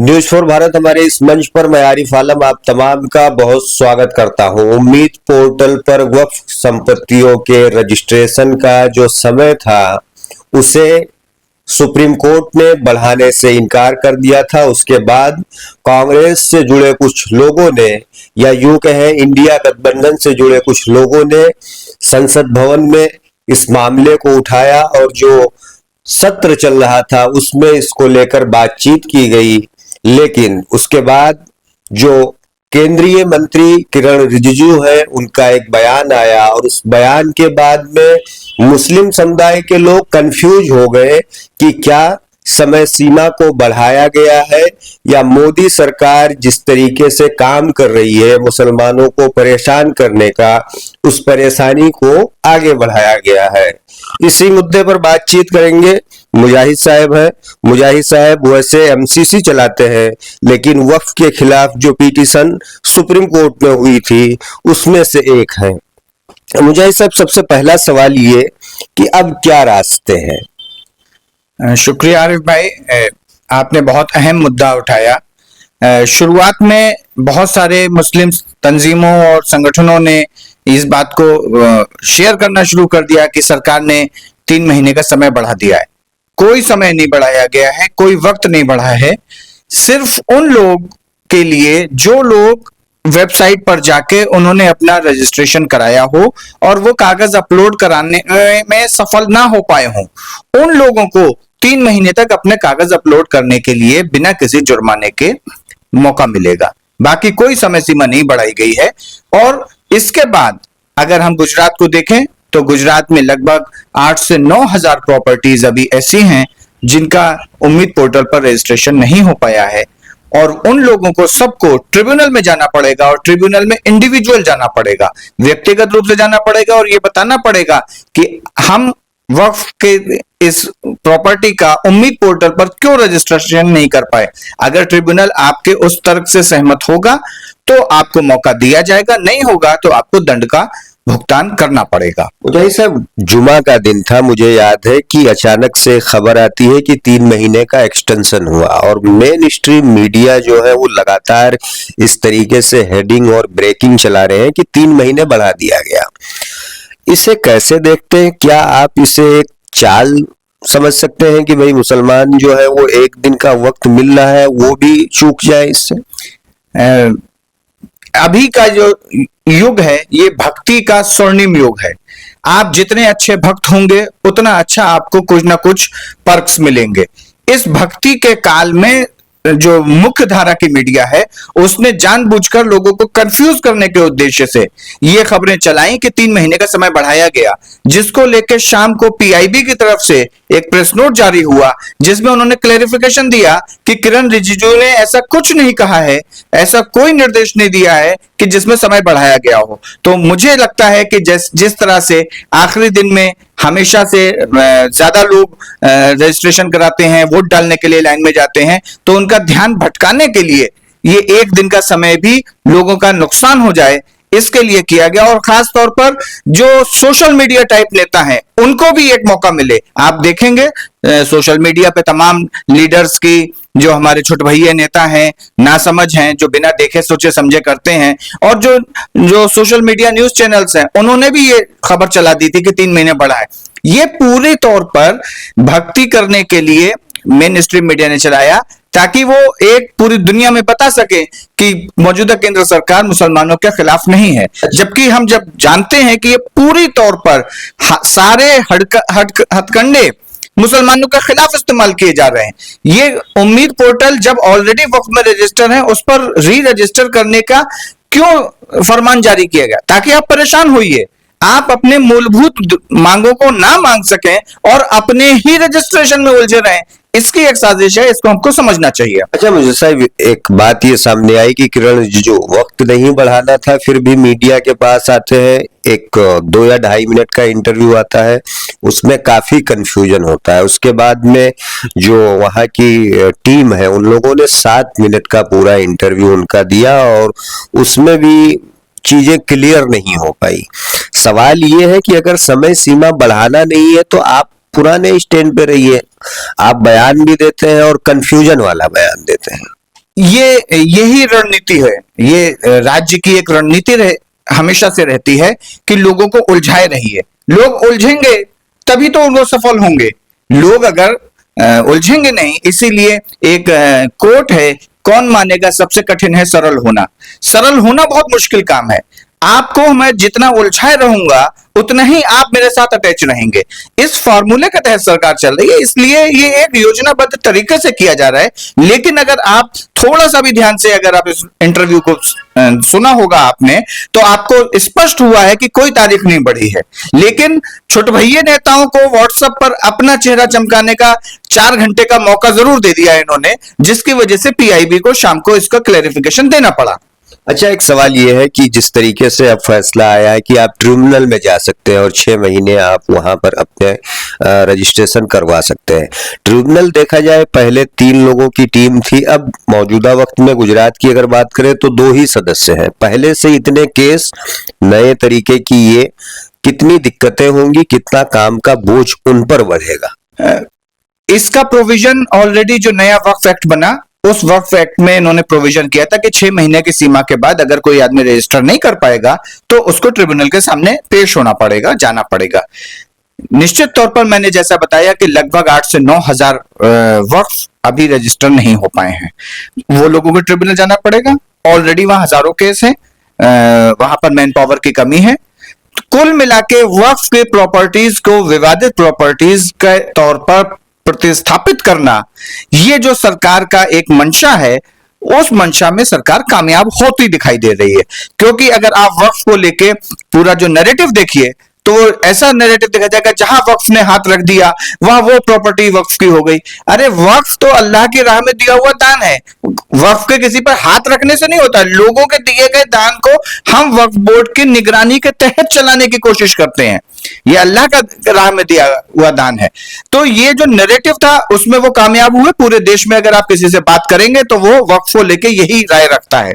News for Bharat हमारे इस मंच पर मैं आरिफ आलम आप तमाम का बहुत स्वागत करता हूं। उम्मीद पोर्टल पर वक्फ संपत्तियों के रजिस्ट्रेशन का जो समय था उसे सुप्रीम कोर्ट ने बढ़ाने से इनकार कर दिया था। उसके बाद कांग्रेस से जुड़े कुछ लोगों ने या यूं कहें इंडिया गठबंधन से जुड़े कुछ लोगों ने संसद भवन में इस मामले को उठाया और जो सत्र चल रहा था उसमें इसको लेकर बातचीत की गई। लेकिन उसके बाद जो केंद्रीय मंत्री किरण रिजिजू है उनका एक बयान आया और उस बयान के बाद में मुस्लिम समुदाय के लोग कंफ्यूज हो गए कि क्या समय सीमा को बढ़ाया गया है या मोदी सरकार जिस तरीके से काम कर रही है मुसलमानों को परेशान करने का, उस परेशानी को आगे बढ़ाया गया है। इसी मुद्दे पर बातचीत करेंगे। मुजाहिद साहब है। मुजाहिद साहब वैसे एमसीसी चलाते हैं लेकिन वक्फ के खिलाफ जो पिटीशन सुप्रीम कोर्ट में हुई थी उसमें से एक है। मुजाहिद साहब, सबसे पहला सवाल ये कि अब क्या रास्ते हैं? शुक्रिया आरिफ भाई, आपने बहुत अहम मुद्दा उठाया। शुरुआत में बहुत सारे मुस्लिम तंजीमों और संगठनों ने इस बात को शेयर करना शुरू कर दिया कि सरकार ने 3 महीने का समय बढ़ा दिया है। कोई समय नहीं बढ़ाया गया है, कोई वक्त नहीं बढ़ा है। सिर्फ उन लोग के लिए जो लोग वेबसाइट पर जाके उन्होंने अपना रजिस्ट्रेशन कराया हो और वो कागज अपलोड कराने में सफल ना हो पाए हों, उन लोगों को 3 महीने तक अपने कागज अपलोड करने के लिए बिना किसी जुर्माने के मौका मिलेगा। बाकी कोई समय सीमा नहीं बढ़ाई गई है। और इसके बाद अगर हम गुजरात को देखें तो गुजरात में लगभग 8 से 9 हजार प्रॉपर्टीज अभी ऐसी हैं जिनका उम्मीद पोर्टल पर रजिस्ट्रेशन नहीं हो पाया है और उन लोगों को सबको ट्रिब्यूनल में जाना पड़ेगा और ट्रिब्यूनल में इंडिविजुअल जाना पड़ेगा, व्यक्तिगत रूप से जाना पड़ेगा और ये बताना पड़ेगा कि हम वक्फ के इस प्रॉपर्टी का उम्मीद पोर्टल पर क्यों रजिस्ट्रेशन नहीं कर पाए। अगर ट्रिब्यूनल आपके उस तर्क से सहमत होगा तो आपको मौका दिया जाएगा, नहीं होगा तो आपको दंड का भुगतान करना पड़ेगा। मुजाहिद साहब, जुमा का दिन था, मुझे याद है कि अचानक से खबर आती है कि 3 महीने का एक्सटेंशन हुआ और मेन स्ट्रीम मीडिया जो है वो लगातार इस तरीके से हेडिंग और ब्रेकिंग चला रहे हैं कि 3 महीने बढ़ा दिया गया। इसे कैसे देखते हैं? क्या आप इसे एक चाल समझ सकते हैं कि भाई मुसलमान जो है वो एक दिन का वक्त मिल रहा है वो भी चूक जाए इससे? अभी का जो युग है ये भक्ति का स्वर्णिम युग है। आप जितने अच्छे भक्त होंगे उतना अच्छा आपको कुछ ना कुछ पर्क्स मिलेंगे। इस भक्ति के काल में जो मुख्य धारा की मीडिया है उसने जानबूझकर लोगों को कंफ्यूज करने के उद्देश्य से ये खबरें चलाई कि 3 महीने का समय बढ़ाया गया, जिसको लेकर शाम को पीआईबी की तरफ से एक प्रेस नोट जारी हुआ जिसमें उन्होंने क्लैरिफिकेशन दिया कि किरण रिजिजू ने ऐसा कुछ नहीं कहा है, ऐसा कोई निर्देश नहीं दिया है कि जिसमें समय बढ़ाया गया हो। तो मुझे लगता है कि जिस तरह से आखिरी दिन में हमेशा से ज्यादा लोग रजिस्ट्रेशन कराते हैं, वोट डालने के लिए लाइन में जाते हैं, तो उनका ध्यान भटकाने के लिए ये एक दिन का समय भी लोगों का नुकसान हो जाए इसके लिए किया गया। और खास तौर पर जो सोशल मीडिया टाइप नेता हैं उनको भी एक मौका मिले। आप देखेंगे सोशल मीडिया पे तमाम लीडर्स की, जो हमारे छोटे भैया नेता हैं, नासमझ हैं, जो बिना देखे सोचे समझे करते हैं, और जो सोशल मीडिया न्यूज चैनल्स हैं उन्होंने भी ये खबर चला दी थी कि 3 महीने बढ़ा है। ये पूरे तौर पर भक्ति करने के लिए मेन स्ट्रीम मीडिया ने चलाया ताकि वो एक पूरी दुनिया में बता सके कि मौजूदा केंद्र सरकार मुसलमानों के खिलाफ नहीं है, जबकि हम जब जानते हैं कि ये पूरी तौर पर सारे हथकंडे मुसलमानों के खिलाफ इस्तेमाल किए जा रहे हैं। ये उम्मीद पोर्टल जब ऑलरेडी वक्फ में रजिस्टर है उस पर री रजिस्टर करने का क्यों फरमान जारी किया गया? ताकि आप परेशान होइए, आप अपने मूलभूत मांगों को ना मांग सकें और अपने ही रजिस्ट्रेशन में उलझे रहें। इसकी एक साजिश है, इसको हमको समझना चाहिए। अच्छा मुझे साहब, एक बात ये सामने आई कि किरण रिजिजू वक्त नहीं बढ़ाना था फिर भी मीडिया के पास आते हैं, एक 2 या 2.5 मिनट का इंटरव्यू आता है, उसमें काफी कंफ्यूजन होता है। उसके बाद में जो वहां की टीम है उन लोगों ने 7 मिनट का पूरा इंटरव्यू उनका दिया और उसमें भी चीजें क्लियर नहीं हो पाई। सवाल ये है कि अगर समय सीमा बढ़ाना नहीं है तो आप पुराने स्टैंड पे रहिए। आप बयान भी देते हैं और कंफ्यूजन वाला बयान देते हैं। यही रणनीति है, ये राज्य की एक रणनीति हमेशा से रहती है कि लोगों को उलझाए रहिए। लोग उलझेंगे तभी तो वो सफल होंगे। लोग अगर उलझेंगे नहीं, इसीलिए एक कोट है, कौन मानेगा सबसे कठिन है सरल होना। सरल होना बहुत मुश्किल काम है। आपको मैं जितना उलझाए रहूंगा उतना ही आप मेरे साथ अटैच रहेंगे। इस फॉर्मूले के तहत सरकार चल रही है, इसलिए ये एक योजनाबद्ध तरीके से किया जा रहा है। लेकिन अगर आप थोड़ा सा भी ध्यान से अगर आप इस इंटरव्यू को सुना होगा आपने, तो आपको स्पष्ट हुआ है कि कोई तारीख नहीं बढ़ी है। लेकिन छोटभैये नेताओं को व्हाट्सएप पर अपना चेहरा चमकाने का 4 घंटे का मौका जरूर दे दिया है इन्होंने, जिसकी वजह से पीआईबी को शाम को इसका क्लैरिफिकेशन देना पड़ा। अच्छा, एक सवाल ये है कि जिस तरीके से अब फैसला आया है कि आप ट्रिब्यूनल में जा सकते हैं और 6 महीने आप वहां पर अपने रजिस्ट्रेशन करवा सकते हैं। ट्रिब्यूनल देखा जाए पहले 3 लोगों की टीम थी, अब मौजूदा वक्त में गुजरात की अगर बात करें तो 2 ही सदस्य हैं। पहले से इतने केस, नए तरीके की ये कितनी दिक्कतें होंगी, कितना काम का बोझ उन पर बढ़ेगा? इसका प्रोविजन ऑलरेडी जो नया वक्फ एक्ट बना, उस वक्फ एक्ट में इन्होंने प्रोविजन किया था कि 6 महीने की सीमा के बाद अगर कोई आदमी रजिस्टर नहीं कर पाएगा तो उसको ट्रिब्यूनल के सामने पेश होना पड़ेगा, जाना पड़ेगा। निश्चित तौर पर मैंने जैसा बताया कि लगभग 8 से 9 हजार वक्फ अभी रजिस्टर नहीं हो पाए हैं, वो लोगों को ट्रिब्यूनल जाना पड़ेगा। ऑलरेडी वहां हजारों केस हैं, वहां पर मैन पावर की कमी है। कुल मिला के वक्फ के प्रॉपर्टीज को विवादित प्रॉपर्टीज के तौर पर प्रतिस्थापित करना, ये जो सरकार का एक मंशा है, उस मंशा में सरकार कामयाब होती दिखाई दे रही है। क्योंकि अगर आप वक्फ को लेके पूरा जो नैरेटिव देखिए तो ऐसा नैरेटिव देखा जाएगा जहां वक्फ ने हाथ रख दिया वहां वो प्रॉपर्टी वक्फ की हो गई। अरे वक्फ तो अल्लाह की राह में दिया हुआ दान है, वक्फ के किसी पर हाथ रखने से नहीं होता। लोगों के दिए गए दान को हम वक्फ बोर्ड की निगरानी के तहत चलाने की कोशिश करते हैं, ये अल्लाह का राह में दिया हुआ दान है। तो ये जो नैरेटिव था उसमें वो कामयाब हुए। पूरे देश में अगर आप किसी से बात करेंगे तो वो वक्फ को लेके यही राय रखता है।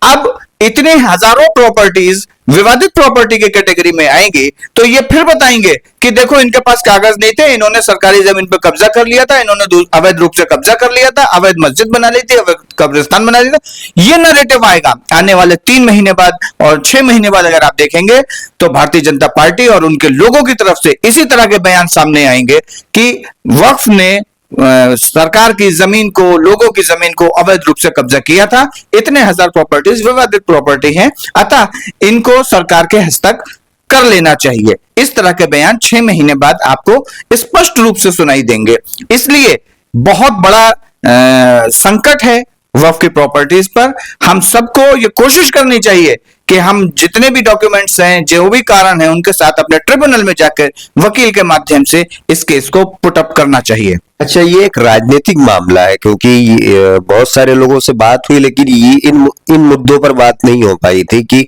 अब इतने हजारों प्रॉपर्टीज विवादित प्रॉपर्टी के कैटेगरी में आएंगी तो ये फिर बताएंगे कि देखो इनके पास कागज नहीं थे, इन्होंने सरकारी जमीन पर कब्जा कर लिया था, इन्होंने अवैध रूप से कब्जा कर लिया था, अवैध मस्जिद बना ली थी, अवैध कब्रिस्तान बना लिया था। ये नैरेटिव आएगा आने वाले 3 महीने बाद और 6 महीने बाद। अगर आप देखेंगे तो भारतीय जनता पार्टी और उनके लोगों की तरफ से इसी तरह के बयान सामने आएंगे कि वक्फ ने सरकार की जमीन को, लोगों की जमीन को अवैध रूप से कब्जा किया था, इतने हजार प्रॉपर्टीज विवादित प्रॉपर्टी हैं, अतः इनको सरकार के हस्तक कर लेना चाहिए। इस तरह के बयान 6 महीने बाद आपको स्पष्ट रूप से सुनाई देंगे। इसलिए बहुत बड़ा संकट है वक्फ की प्रॉपर्टीज पर। हम सबको ये कोशिश करनी चाहिए कि हम जितने भी डॉक्यूमेंट्स हैं, जो भी कारण है, उनके साथ अपने ट्रिब्यूनल में जाकर वकील के माध्यम से इस केस को पुटअप करना चाहिए। अच्छा, ये एक राजनीतिक मामला है क्योंकि बहुत सारे लोगों से बात हुई लेकिन ये इन मुद्दों पर बात नहीं हो पाई थी कि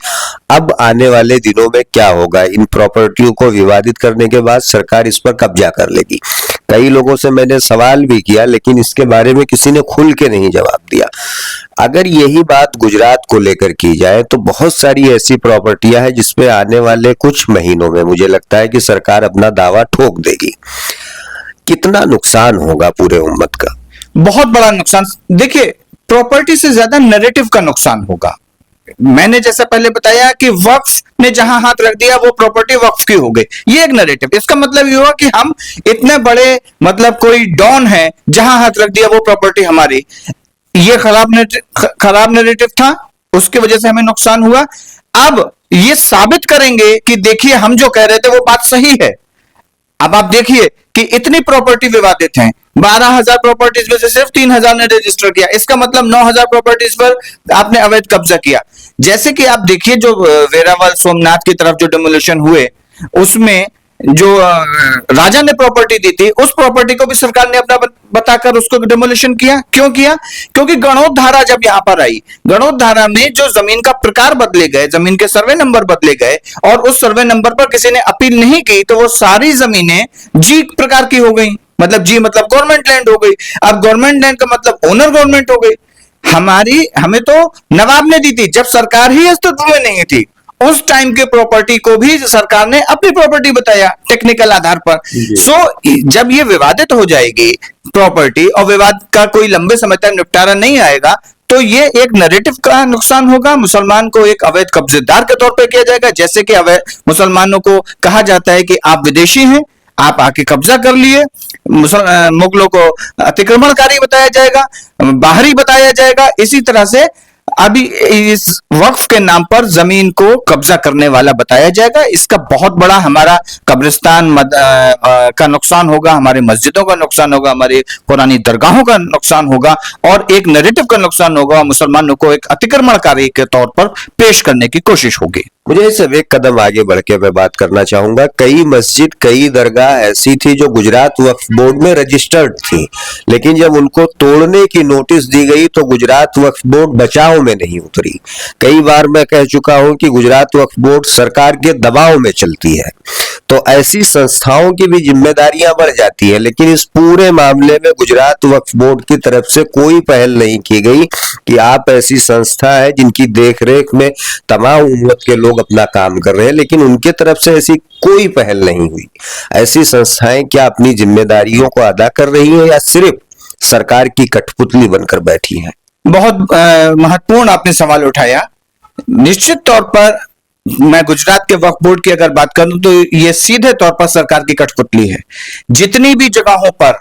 अब आने वाले दिनों में क्या होगा। इन प्रॉपर्टियों को विवादित करने के बाद सरकार इस पर कब्जा कर लेगी। कई लोगों से मैंने सवाल भी किया लेकिन इसके बारे में किसी ने खुल के नहीं जवाब दिया। अगर यही बात गुजरात को लेकर की जाए तो बहुत सारी ऐसी प्रॉपर्टियां हैं जिसपे आने वाले कुछ महीनों में मुझे लगता है कि सरकार अपना दावा ठोक देगी। कितना नुकसान होगा पूरे उम्मत का? बहुत बड़ा नुकसान। देखिए, प्रॉपर्टी से ज्यादा नैरेटिव का नुकसान होगा। मैंने जैसा पहले बताया कि वक्फ ने जहां हाथ रख दिया वो प्रॉपर्टी वक्फ की हो गई, ये एक नैरेटिव। इसका मतलब ये हुआ कि हम इतने बड़े, मतलब कोई डॉन है, जहां हाथ रख दिया वो प्रॉपर्टी हमारी। ये खराब नैरेटिव था, उसकी वजह से हमें नुकसान हुआ। अब ये साबित करेंगे कि देखिए हम जो कह रहे थे वो बात सही है। अब आप देखिए कि इतनी प्रॉपर्टी विवादित हैं, 12,000 प्रॉपर्टीज में से सिर्फ 3,000 ने रजिस्टर किया, इसका मतलब 9,000 प्रॉपर्टीज पर आपने अवैध कब्जा किया। जैसे कि आप देखिए जो वेरावल सोमनाथ की तरफ जो डेमोलिशन हुए, उसमें जो राजा ने प्रॉपर्टी दी थी, उस प्रॉपर्टी को भी सरकार ने अपना बताकर उसको डेमोलिशन किया। क्यों किया? क्योंकि गणोत धारा जब यहां पर आई, गणोत धारा में जो जमीन का प्रकार बदले गए, जमीन के सर्वे नंबर बदले गए और उस सर्वे नंबर पर किसी ने अपील नहीं की तो वो सारी जमीनें जी प्रकार की हो गई। मतलब जी मतलब गवर्नमेंट लैंड हो गई। अब गवर्नमेंट लैंड का मतलब ओनर गवर्नमेंट हो गई। हमें तो नवाब ने दी थी जब सरकार ही अस्तित्व में नहीं थी। उस टाइम के प्रॉपर्टी को भी सरकार ने अपनी प्रॉपर्टी बताया टेक्निकल आधार पर। सो जब ये विवादित हो जाएगी प्रॉपर्टी और विवाद का कोई लंबे समय तक निपटारा नहीं आएगा तो ये एक नैरेटिव का नुकसान होगा, मुसलमान को एक अवैध कब्जेदार के तौर पर किया जाएगा। जैसे कि अवैध मुसलमानों को कहा जाता है कि आप विदेशी हैं, आप आके कब्जा कर लिए, मुगलों को अतिक्रमणकारी बताया जाएगा, बाहरी बताया जाएगा। इसी तरह से अभी इस वक्फ के नाम पर जमीन को कब्जा करने वाला बताया जाएगा। इसका बहुत बड़ा हमारा कब्रिस्तान का नुकसान होगा, हमारे मस्जिदों का नुकसान होगा, हमारी पुरानी दरगाहों का नुकसान होगा और एक नैरेटिव का नुकसान होगा। मुसलमानों को एक अतिक्रमणकारी के तौर पर पेश करने की कोशिश होगी। मुझे सिर्फ एक कदम आगे बढ़ के मैं बात करना चाहूंगा। कई मस्जिद, कई दरगाह ऐसी थी जो गुजरात वक्फ बोर्ड में रजिस्टर्ड थी, लेकिन जब उनको तोड़ने की नोटिस दी गई तो गुजरात वक्फ बोर्ड बचाव में नहीं उतरी। कई बार मैं कह चुका हूं कि गुजरात वक्फ बोर्ड सरकार के दबाव में चलती है, तो ऐसी संस्थाओं की भी जिम्मेदारियां बढ़ जाती है। लेकिन इस पूरे मामले में गुजरात वक्फ बोर्ड की तरफ से कोई पहल नहीं की गई कि आप ऐसी संस्था है जिनकी देखरेख में तमाम उम्मत के लोग अपना काम कर रहे हैं, लेकिन उनके तरफ से ऐसी कोई पहल नहीं हुई। ऐसी संस्थाएं क्या अपनी जिम्मेदारियों को अदा कर रही हैं या सिर्फ सरकार की कठपुतली बनकर बैठी हैं? बहुत महत्वपूर्ण आपने सवाल उठाया। निश्चित तौर पर मैं गुजरात के वक्फ बोर्ड की अगर बात करूं तो ये सीधे तौर पर सरकार की कठपुतली है। जितनी भी जगहों पर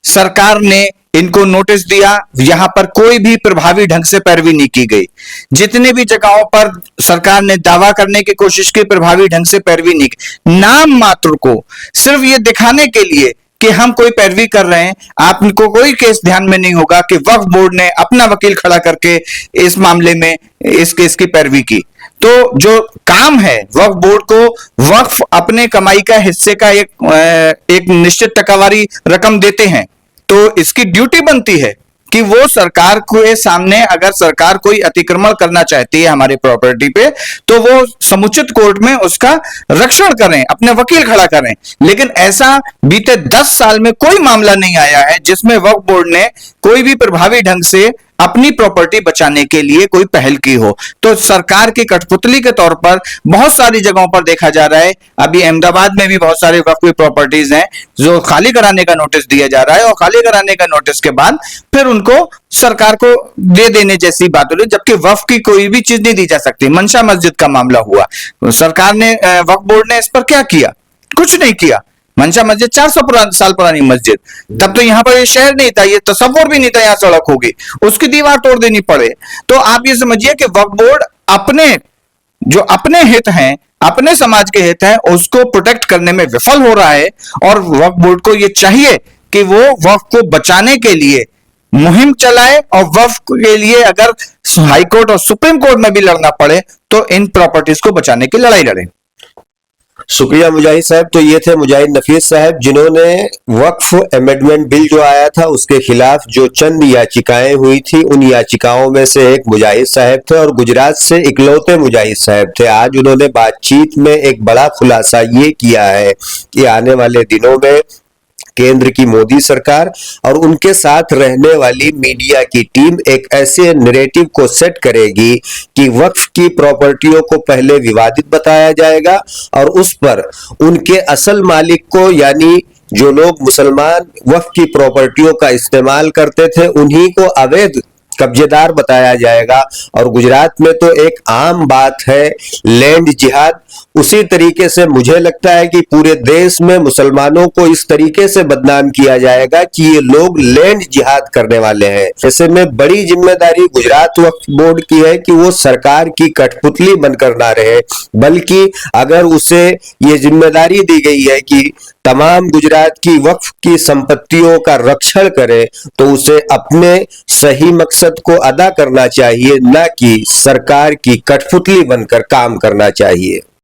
सरकार ने इनको नोटिस दिया, यहां पर कोई भी प्रभावी ढंग से पैरवी नहीं की गई। जितनी भी जगहों पर सरकार ने दावा करने की कोशिश की, प्रभावी ढंग से पैरवी नहीं की। नाम मात्र को सिर्फ ये दिखाने के लिए कि हम कोई पैरवी कर रहे हैं, आपको कोई केस ध्यान में नहीं होगा कि वक्फ बोर्ड ने अपना वकील खड़ा करके इस मामले में इस केस की पैरवी की। तो जो काम है वक्फ बोर्ड को, वक्फ अपने कमाई का हिस्से का एक निश्चित टकावारी रकम देते हैं, तो इसकी ड्यूटी बनती है कि वो सरकार के सामने, अगर सरकार कोई अतिक्रमण करना चाहती है हमारे प्रॉपर्टी पे, तो वो समुचित कोर्ट में उसका रक्षण करें, अपने वकील खड़ा करें। लेकिन ऐसा बीते 10 साल में कोई मामला नहीं आया है जिसमें वक्फ बोर्ड ने कोई भी प्रभावी ढंग से अपनी प्रॉपर्टी बचाने के लिए कोई पहल की हो। तो सरकार की कठपुतली के तौर पर बहुत सारी जगहों पर देखा जा रहा है। अभी अहमदाबाद में भी बहुत सारे वक्फ प्रॉपर्टीज हैं जो खाली कराने का नोटिस दिया जा रहा है, और खाली कराने का नोटिस के बाद फिर उनको सरकार को दे देने जैसी बात हो रही, जबकि वक्फ की कोई भी चीज नहीं दी जा सकती। मनशा मस्जिद का मामला हुआ, सरकार ने, वक्फ बोर्ड ने इस पर क्या किया? कुछ नहीं किया। मनशा मस्जिद 400 साल पुरानी मस्जिद, तब तो यहां पर ये शहर नहीं था, ये तसव्वुर भी नहीं था यहां सड़क होगी, उसकी दीवार तोड़ देनी पड़े। तो आप ये समझिए कि वक्फ बोर्ड अपने हित हैं, अपने समाज के हित हैं, उसको प्रोटेक्ट करने में विफल हो रहा है। और वक्फ बोर्ड को ये चाहिए कि वो वक्फ को बचाने के लिए मुहिम चलाए, और वक्फ के लिए अगर हाईकोर्ट और सुप्रीम कोर्ट में भी लड़ना पड़े तो इन प्रॉपर्टीज को बचाने की लड़ाई लड़े। शुक्रिया मुजाहिद साहब। तो ये थे मुजाहिद नफीस साहब, जिन्होंने वक्फ अमेंडमेंट बिल जो आया था उसके खिलाफ जो चंद याचिकाएं हुई थी, उन याचिकाओं में से एक मुजाहिद साहब थे और गुजरात से इकलौते मुजाहिद साहब थे। आज उन्होंने बातचीत में एक बड़ा खुलासा ये किया है कि आने वाले दिनों में केंद्र की मोदी सरकार और उनके साथ रहने वाली मीडिया की टीम एक ऐसे नैरेटिव को सेट करेगी कि वक्फ की प्रॉपर्टियों को पहले विवादित बताया जाएगा और उस पर उनके असल मालिक को, यानी जो लोग मुसलमान वक्फ की प्रॉपर्टियों का इस्तेमाल करते थे, उन्हीं को अवैध कब्जेदार बताया जाएगा। और गुजरात में तो एक आम बात है लैंड जिहाद। उसी तरीके से मुझे लगता है कि पूरे देश में मुसलमानों को इस तरीके से बदनाम किया जाएगा कि ये लोग लैंड जिहाद करने वाले हैं। ऐसे में बड़ी जिम्मेदारी गुजरात वक्फ बोर्ड की है कि वो सरकार की कठपुतली बनकर ना रहे, बल्कि अगर उसे ये जिम्मेदारी दी गई है कि तमाम गुजरात की वक्फ की संपत्तियों का रक्षण करे, तो उसे अपने सही मकसद को अदा करना चाहिए, ना कि सरकार की कठपुतली बनकर काम करना चाहिए।